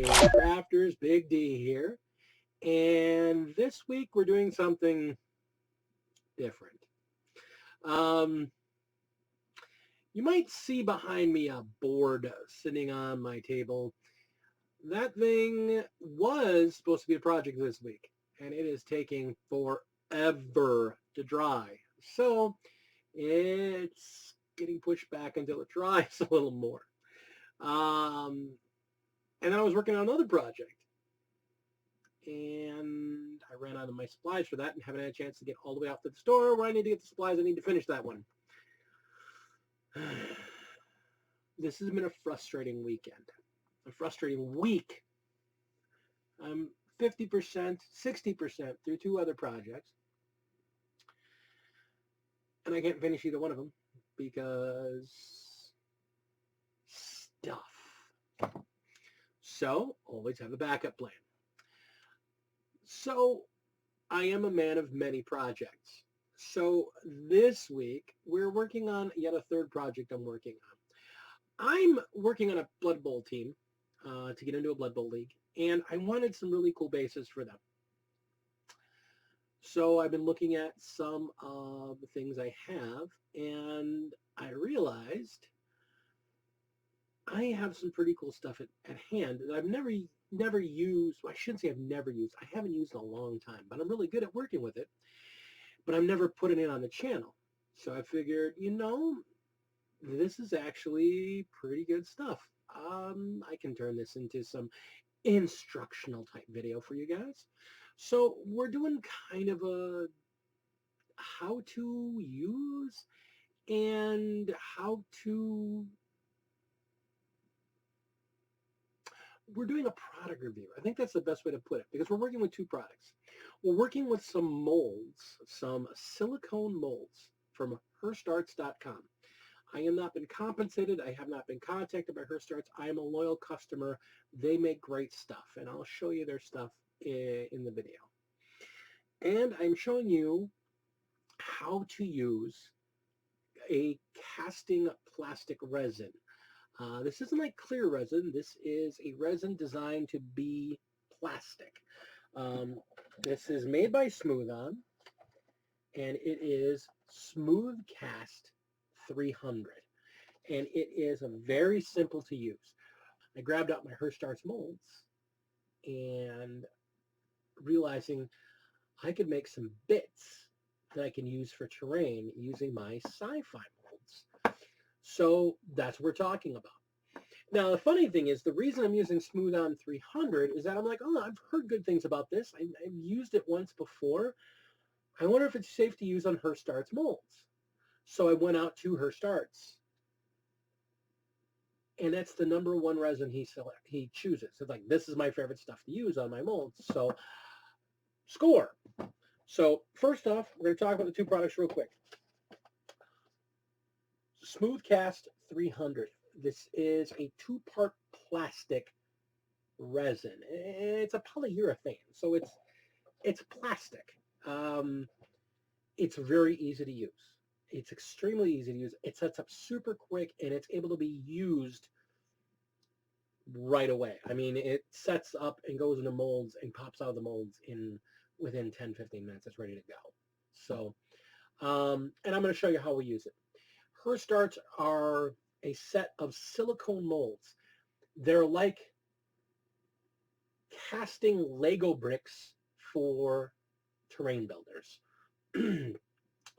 Crafters, Big D here, and this week we're doing something different. You might see behind me a board sitting on my table. That thing was supposed to be a project this week, and it is taking forever to dry. So it's getting pushed back until it dries a little more. And then I was working on another project, and I ran out of my supplies for that and haven't had a chance to get all the way out to the store where I need to get the supplies I need to finish that one. This has been a frustrating weekend, a frustrating week. I'm 50%, 60% through two other projects, and I can't finish either one of them because stuff. So always have a backup plan. So I am a man of many projects. So this week we're working on yet a third project I'm working on. I'm working on a Blood Bowl team to get into a Blood Bowl league, and I wanted some really cool bases for them. So I've been looking at some of the things I have, and I realized I have some pretty cool stuff at hand that I've never used. Well, I shouldn't say I've never used. I haven't used in a long time, but I'm really good at working with it. But I've never put it in on the channel. So I figured, this is actually pretty good stuff. I can turn this into some instructional type video for you guys. So we're doing kind of a how to use and how to... We're doing a product review. I think that's the best way to put it because we're working with two products. We're working with some molds, some silicone molds from HurstArts.com. I have not been compensated. I have not been contacted by HurstArts. I am a loyal customer. They make great stuff, and I'll show you their stuff in the video. And I'm showing you how to use a casting plastic resin. This isn't like clear resin. This is a resin designed to be plastic. This is made by Smoothon, and it is Smooth Cast 300. And it is very simple to use. I grabbed out my HurstArts molds and realizing I could make some bits that I can use for terrain using my sci-fi molds. So that's what we're talking about. Now, the funny thing is, the reason I'm using Smoothon 300 is that I'm like, oh, I've heard good things about this. I've used it once before. I wonder if it's safe to use on HurstArts molds. So I went out to HurstArts, and that's the #1 resin he chooses. It's like, this is my favorite stuff to use on my molds. So score. So first off, we're going to talk about the two products real quick. Smooth Cast 300. This is a two-part plastic resin. It's a polyurethane, so it's plastic. It's very easy to use. It's extremely easy to use. It sets up super quick, and it's able to be used right away. I mean, it sets up and goes into molds and pops out of the molds within 10-15 minutes. It's ready to go. So, and I'm going to show you how we use it. HurstArts are a set of silicone molds. They're like casting Lego bricks for terrain builders.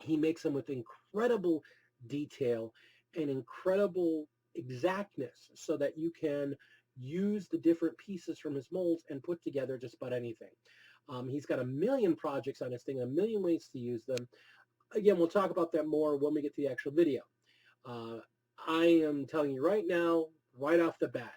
He makes them with incredible detail and incredible exactness so that you can use the different pieces from his molds and put together just about anything. He's got a million projects on his thing, a million ways to use them. Again, we'll talk about that more when we get to the actual video. I am telling you right now, right off the bat,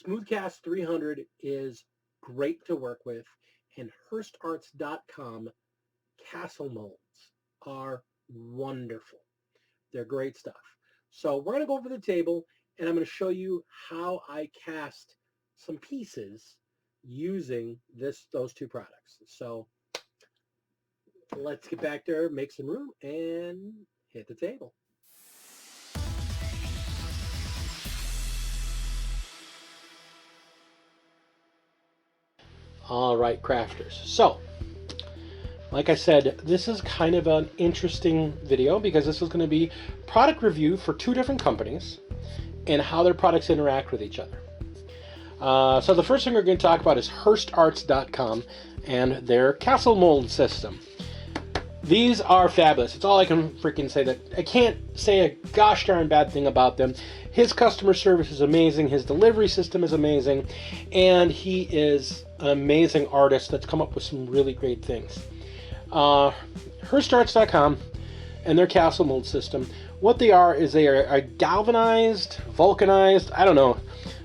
Smoothcast 300 is great to work with, and HurstArts.com castle molds are wonderful. They're great stuff. So we're going to go over the table, and I'm going to show you how I cast some pieces using those two products. So let's get back there, make some room, and hit the table. All right, crafters. So, like I said, this is kind of an interesting video because this is going to be product review for 2 different companies and how their products interact with each other. So the first thing we're going to talk about is Shoutouts.com and their castle mold system. These are fabulous. It's all I can freaking say. That I can't say a gosh darn bad thing about them. His customer service is amazing. His delivery system is amazing. And he is an amazing artist that's come up with some really great things. Shoutouts.com and their castle mold system. What they are is they are galvanized, vulcanized, I don't know.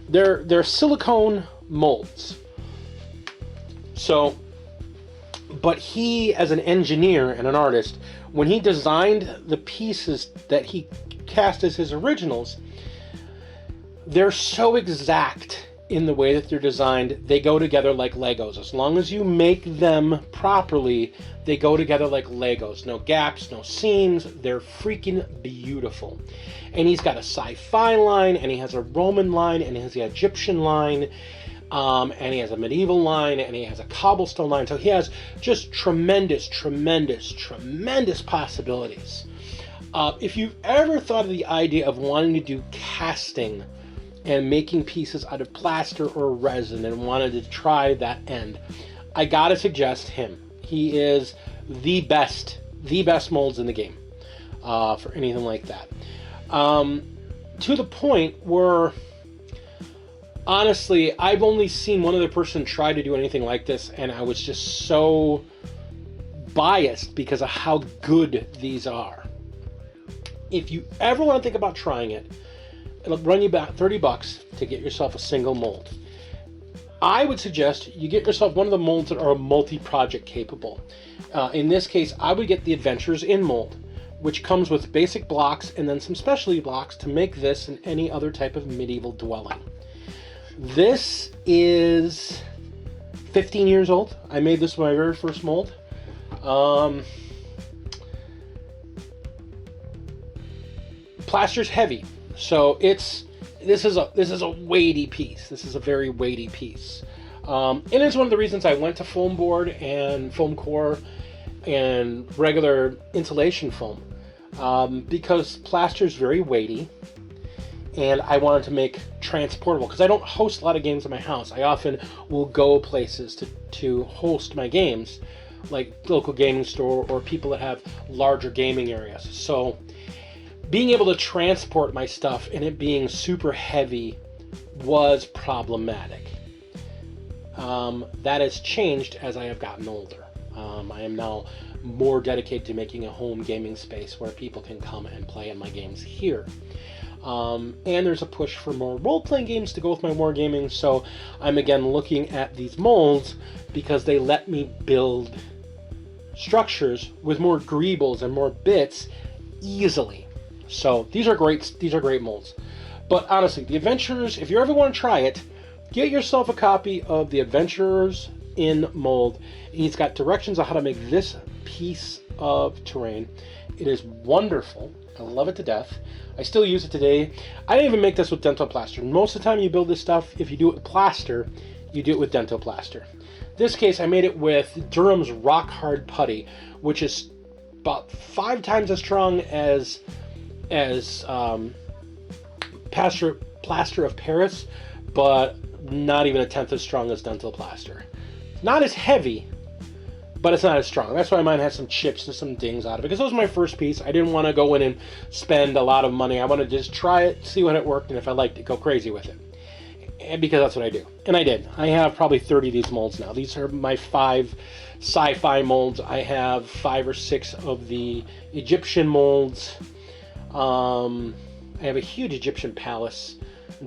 They're silicone molds. So, but he, as an engineer and an artist, when he designed the pieces that he cast as his originals, they're so exact in the way that they're designed. They go together like Legos. As long as you make them properly, they go together like Legos. No gaps, no seams. They're freaking beautiful. And he's got a sci-fi line, and he has a Roman line, and he has the Egyptian line, and he has a medieval line, and he has a cobblestone line. So he has just tremendous, tremendous, tremendous possibilities. If you've ever thought of the idea of wanting to do casting and making pieces out of plaster or resin and wanted to try that end, I gotta suggest him. He is the best molds in the game for anything like that. To the point where, honestly, I've only seen one other person try to do anything like this, and I was just so biased because of how good these are. If you ever want to think about trying it, it'll run you about $30 to get yourself a single mold. I would suggest you get yourself one of the molds that are multi-project capable. In this case, I would get the Adventures in mold, which comes with basic blocks and then some specialty blocks to make this and any other type of medieval dwelling. This is 15 years old. I made this my very first mold. Plaster's heavy, so this is a weighty piece. This is a very weighty piece. And it's one of the reasons I went to foam board and foam core and regular insulation foam, because plaster is very weighty, and I wanted to make transportable because I don't host a lot of games in my house. I often will go places to host my games, like local gaming store or people that have larger gaming areas. So being able to transport my stuff and it being super heavy was problematic. That has changed as I have gotten older. I am now more dedicated to making a home gaming space where people can come and play in my games here. And there's a push for more role-playing games to go with my wargaming, so I'm again looking at these molds because they let me build structures with more greebles and more bits easily. So these are great molds. But honestly, the Adventurers, if you ever want to try it, get yourself a copy of the Adventurers in mold. He's got directions on how to make this piece of terrain. It is wonderful. I love it to death. I still use it today. I didn't even make this with dental plaster. Most of the time you build this stuff, if you do it with plaster, you do it with dental plaster. This case, I made it with Durham's Rock Hard Putty, which is about 5 times as strong as plaster of Paris, but not even a tenth as strong as dental plaster. Not as heavy, but it's not as strong. That's why mine has some chips and some dings out of it, because it was my first piece. I didn't want to go in and spend a lot of money. I wanted to just try it, see when it worked, and if I liked it, go crazy with it. And because that's what I do. And I did. I have probably 30 of these molds now. These are my 5 sci-fi molds. I have 5 or 6 of the Egyptian molds. I have a huge Egyptian palace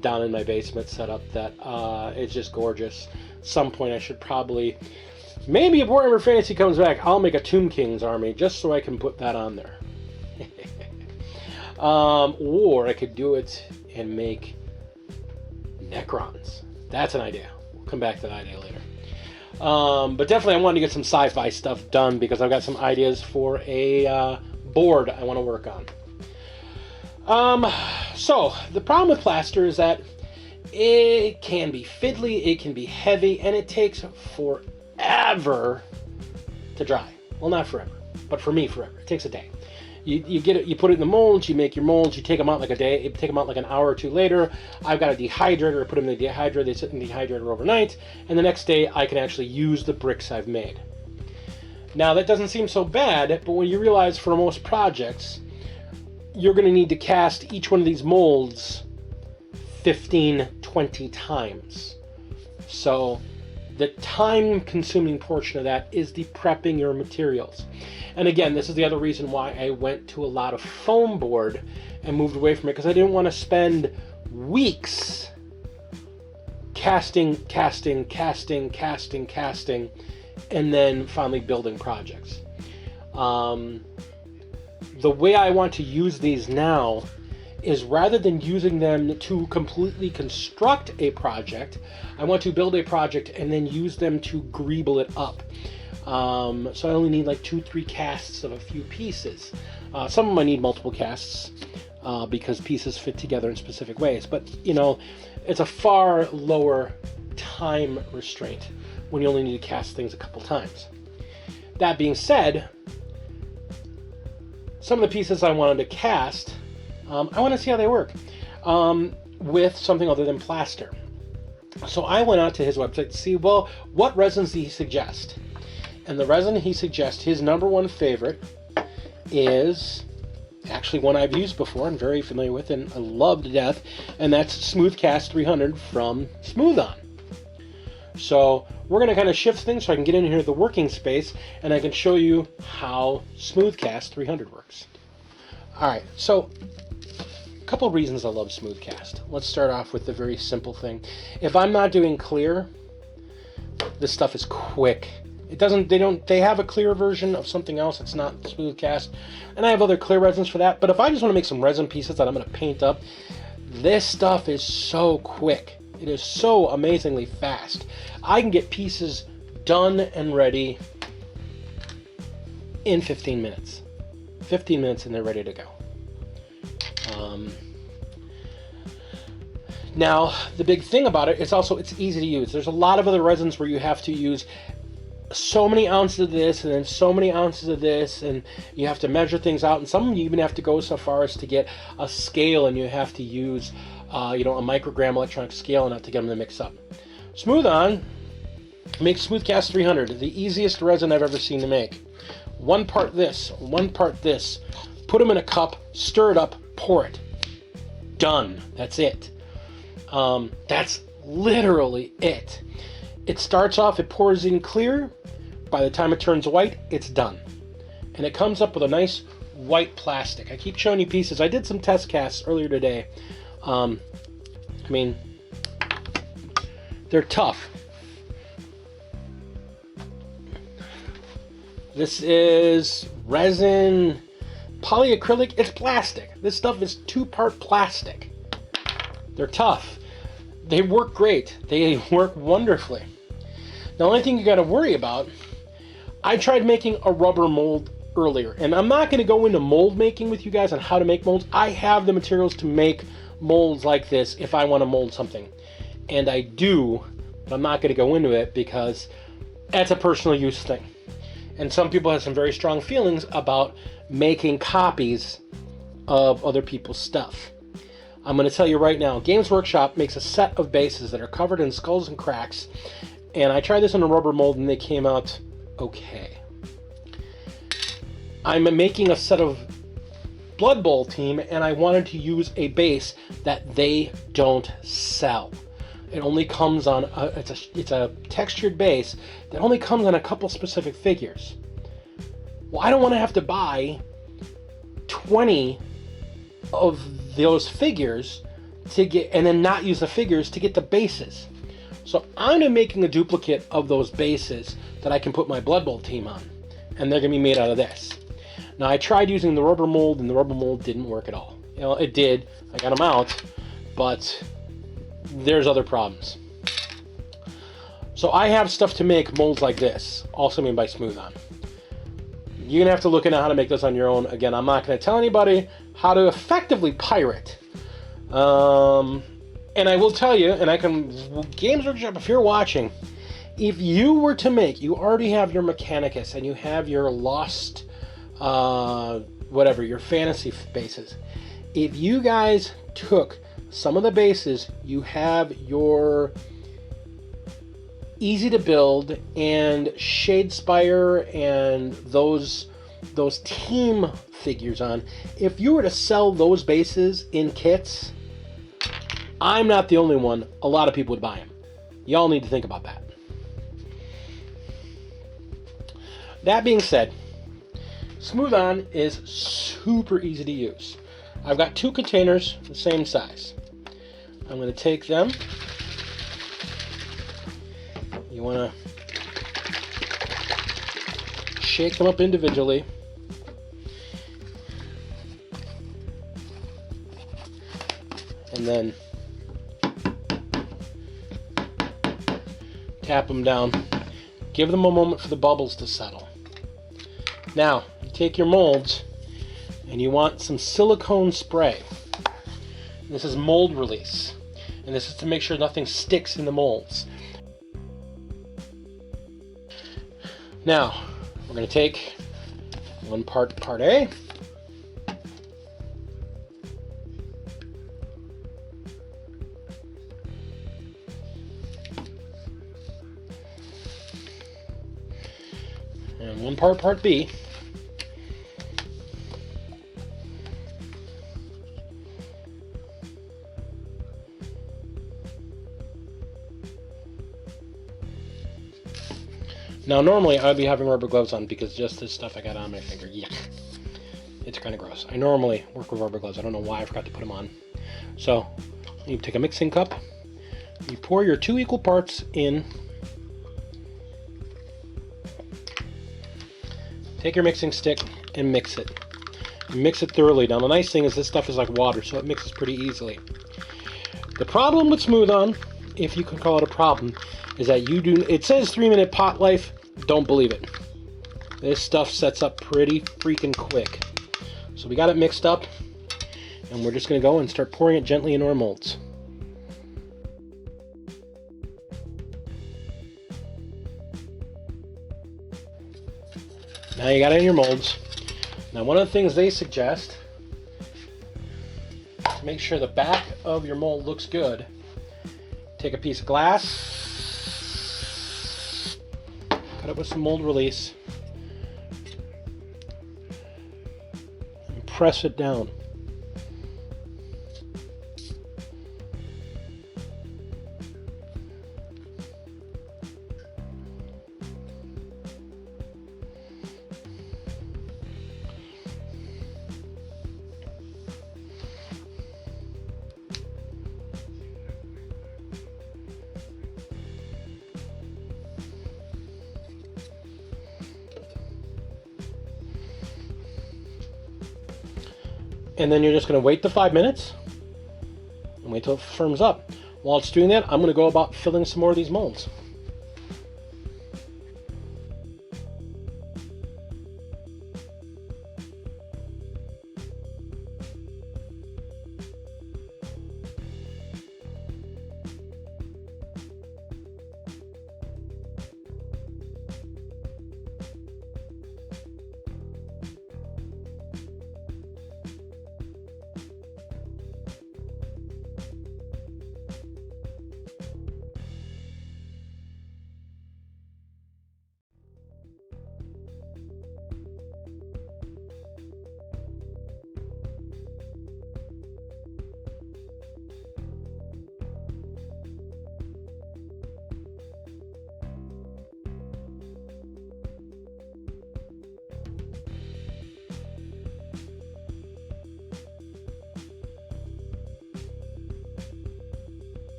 down in my basement set up that it's just gorgeous. At some point I should probably, maybe if Warhammer Fantasy comes back, I'll make a Tomb King's army just so I can put that on there. Or I could do it and make Necrons. That's an idea. We'll come back to that idea later. But definitely I wanted to get some sci-fi stuff done because I've got some ideas for a board I want to work on. So the problem with plaster is that it can be fiddly, it can be heavy, and it takes forever to dry. Well, not forever, but for me, forever. It takes a day. You get it, you put it in the molds, you make your molds, you take them out like a day, you take them out like an hour or two later. I've got a dehydrator, I put them in the dehydrator, they sit in the dehydrator overnight, and the next day I can actually use the bricks I've made. Now that doesn't seem so bad, but when you realize for most projects, you're going to need to cast each one of these molds 15, 20 times. So the time-consuming portion of that is the prepping your materials. And again, this is the other reason why I went to a lot of foam board and moved away from it, because I didn't want to spend weeks casting, and then finally building projects. The way I want to use these now is, rather than using them to completely construct a project, I want to build a project and then use them to greeble it up. So I only need like 2-3 casts of a few pieces. Some of them I need multiple casts because pieces fit together in specific ways. But, you know, it's a far lower time restraint when you only need to cast things a couple times. That being said, some of the pieces I wanted to cast, I want to see how they work with something other than plaster. So I went out to his website to see, well, what resins did he suggest? And the resin he suggests, his number one favorite, is actually one I've used before and very familiar with and I love to death, and that's Smoothcast 300 from Smoothon. So we're going to kind of shift things so I can get in here to the working space and I can show you how Smoothcast 300 works. Alright, so a couple of reasons I love Smoothcast. Let's start off with the very simple thing. If I'm not doing clear, this stuff is quick. They have a clear version of something else. It's not Smoothcast. And I have other clear resins for that. But if I just want to make some resin pieces that I'm going to paint up, this stuff is so quick. It is so amazingly fast. I can get pieces done and ready in 15 minutes. 15 minutes and they're ready to go. Now, the big thing about it is also it's easy to use. There's a lot of other resins where you have to use so many ounces of this and then so many ounces of this, and you have to measure things out, and some of them you even have to go so far as to get a scale, and you have to use a microgram electronic scale and to get them to mix up. Smoothon makes Smoothcast 300, the easiest resin I've ever seen to make. 1 part this, 1 part this. Put them in a cup, stir it up, pour it. Done. That's it. That's literally it. It starts off, it pours in clear. By the time it turns white, it's done. And it comes up with a nice white plastic. I keep showing you pieces. I did some test casts earlier today. They're tough. This is resin, polyacrylic. It's plastic. This stuff is 2-part plastic. They're tough. They work great. They work wonderfully. The only thing you got to worry about, I tried making a rubber mold earlier, and I'm not going to go into mold making with you guys on how to make molds. I have the materials to make molds like this if I want to mold something, and I do, but I'm not going to go into it because that's a personal use thing. And some people have some very strong feelings about making copies of other people's stuff. I'm going to tell you right now, Games Workshop makes a set of bases that are covered in skulls and cracks, and I tried this on a rubber mold and they came out okay. I'm making a set of Blood Bowl team, and I wanted to use a base that they don't sell. It only comes on it's a textured base that only comes on a couple specific figures. Well, I don't want to have to buy 20 of those figures to get, and then not use the figures to get the bases. So I'm making a duplicate of those bases that I can put my Blood Bowl team on, and they're going to be made out of this. Now, I tried using the rubber mold, and the rubber mold didn't work at all. You know, it did. I got them out, but there's other problems. So I have stuff to make molds like this, also made by Smoothon. You're going to have to look into how to make this on your own. Again, I'm not going to tell anybody how to effectively pirate. And I will tell you, and I can, Games Workshop, if you're watching, if you were to make, you already have your Mechanicus and you have your Lost, whatever, your fantasy bases. If you guys took some of the bases, you have your easy to build and Shadespire and those team figures on, if you were to sell those bases in kits, I'm not the only one. A lot of people would buy them. Y'all need to think about that. That being said, Smoothon is super easy to use. I've got 2 containers the same size. I'm going to take them. You want to shake them up individually. And then tap them down. Give them a moment for the bubbles to settle. Now, you take your molds and you want some silicone spray. This is mold release. And this is to make sure nothing sticks in the molds. Now, we're going to take one part A. And one part B. Now, normally I'd be having rubber gloves on because just this stuff I got on my finger, yuck. It's kind of gross. I normally work with rubber gloves. I don't know why I forgot to put them on. So, you take a mixing cup, you pour your 2 equal parts in. Take your mixing stick and mix it. Mix it thoroughly. Now, the nice thing is this stuff is like water, so it mixes pretty easily. The problem with Smoothon, if you can call it a problem, is that it says 3-minute pot life. Don't believe it. This stuff sets up pretty freaking quick. So we got it mixed up, and we're just going to go and start pouring it gently into our molds. Now you got it in your molds. Now, one of the things they suggest, to make sure the back of your mold looks good, take a piece of glass, cut it with some mold release, and press it down. And then you're just going to wait the 5 minutes and wait till it firms up. While it's doing that, I'm going to go about filling some more of these molds.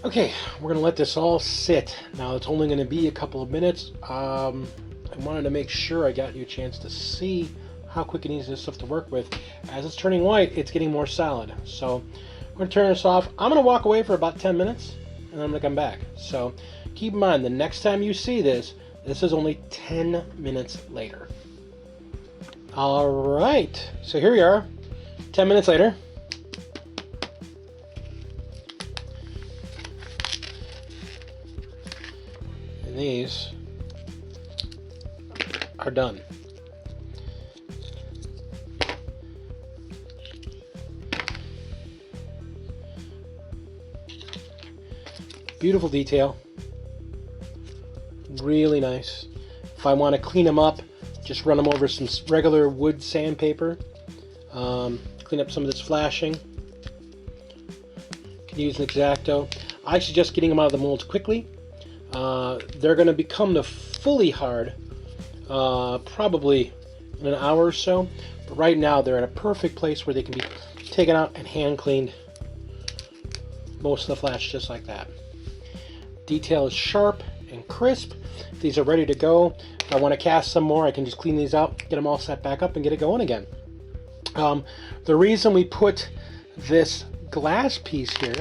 Okay, we're going to let this all sit. Now, it's only going to be a couple of minutes. I wanted to make sure I got you a chance to see how quick and easy this stuff to work with. As it's turning white, it's getting more solid. So, I'm going to turn this off. I'm going to walk away for about 10 minutes, and then I'm going to come back. So, keep in mind, the next time you see this, this is only 10 minutes later. Alright, so here we are. 10 minutes later, and these are done. Beautiful detail. Really nice. If I want to clean them up, just run them over some regular wood sandpaper. Clean up some of this flashing. You can use an X-Acto. I suggest getting them out of the molds quickly. They're going to become the fully hard probably in an hour or so. But right now they're at a perfect place where they can be taken out and hand cleaned. Most of the flash just like that. Detail is sharp and crisp. These are ready to go. If I want to cast some more, I can just clean these out, get them all set back up, and get it going again. The reason we put this glass piece here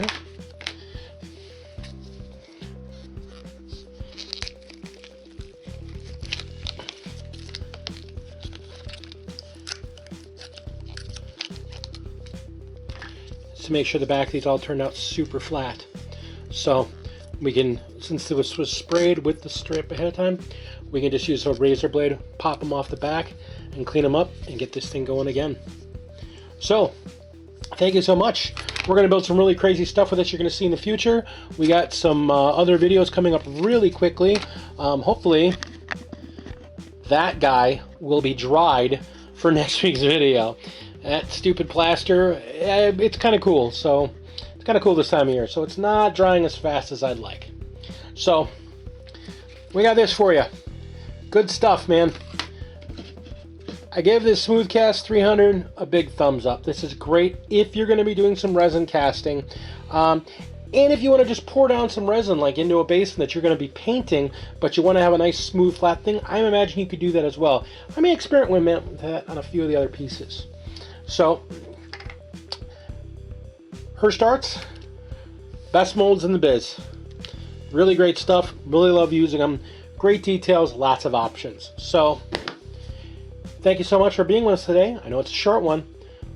is to make sure the back of these all turned out super flat. So we can, since it was sprayed with the strip ahead of time, we can just use a razor blade, pop them off the back, and clean them up, and get this thing going again. So, thank you so much. We're going to build some really crazy stuff with this you're going to see in the future. We got some other videos coming up really quickly. Hopefully, that guy will be dried for next week's video. That stupid plaster, it's kind of cool. So, it's kind of cool this time of year. So, it's not drying as fast as I'd like. So, we got this for you. Good stuff, man. I gave this Smoothcast 300 a big thumbs up. This is great if you're going to be doing some resin casting. And if you want to just pour down some resin like into a basin that you're going to be painting, but you want to have a nice smooth flat thing, I imagine you could do that as well. I may experiment with that on a few of the other pieces. So, Shoutouts, best molds in the biz. Really great stuff. Really love using them. Great details, lots of options. So, thank you so much for being with us today. I know it's a short one,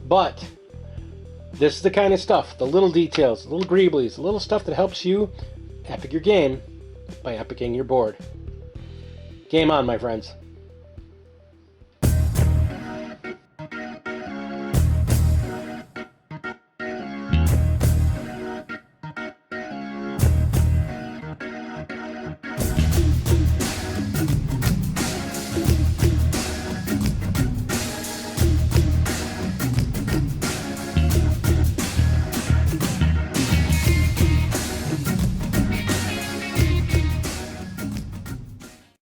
but this is the kind of stuff, the little details, the little greeblies, the little stuff that helps you epic your game by epicing your board. Game on, my friends.